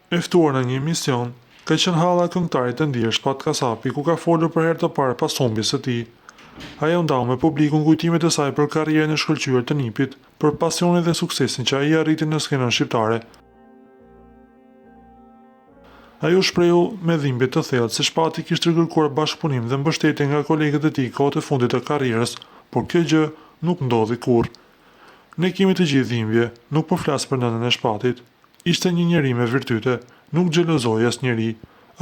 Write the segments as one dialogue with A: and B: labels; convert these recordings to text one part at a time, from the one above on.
A: E ftuar në një emision, ka qenë halla e këngëtarit të ndjesh Pat Kasapi, ku ka folur për herë të parë pas humbjes së tij. Ajo ndau me publikun kujtimet e saj për karrierën e shkëlqyer të nipit, për pasionin dhe suksesin që ai arriti në skenën shqiptare. Ajo shprehu me dhimbje të thellë se Shpati kishte kërkuar bashkëpunim dhe mbështetje nga kolegët e tij kohët e fundit të karrierës, por kjo gjë nuk ndodhi kurrë. Ne kemi të gjithë dhimbje, nuk po flas për nënën e Shpatit. Ishte një njeri me virtyte, nuk xhelozoi asnjëri.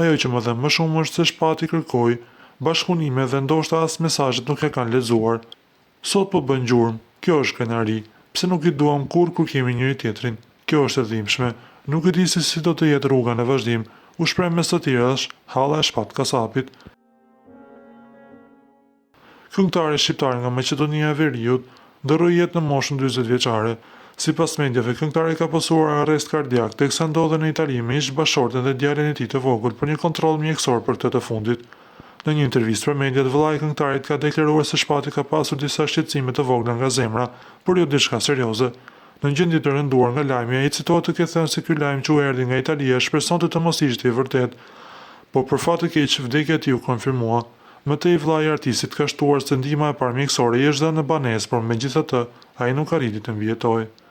A: Ajo që më dhe më shumë është se Shpati kërkoi bashkëpunime dhe ndoshta as mesazhet nuk e kanë lexuar. Sot po bën gjurmë, kjo është krenari. Pse nuk i duam kur kemi njëri tjetrin? Kjo është e dhimbshme. Nuk e di se si do të jetë rruga në vazhdim. U shpreh mes të tjerash halla e Pat Kasapit. Këngëtari shqiptar nga Maqedonia e Veriut ndërroi jetë në moshën 40 vjeçare. Sipas mendjave, këngëtari ka pasur arrest kardiak, teksa ndodhe në Itali me ish bashortën dhe djalin e tij të vogël për një kontroll mjekësor për këtë të fundit. Në një intervistë për mediat, vëllai i këngëtarit ka deklaruar se Shpati ka pasur disa shqetësime të vogla nga zemra, por jo diçka serioze. Në gjendje të rënduar nga lajmi, ai citohet të ketë thënë se ky lajm që u erdhi nga Italia shpresonte të mos ishte i vërtet, por për fat të keq vdekja e tij u konfirmua. Më tej vllai i artistit ka shtuar se ndihma e parë mjekësore i është dhënë në banesë, por megjithatë ai nuk arriti të mbijetojë.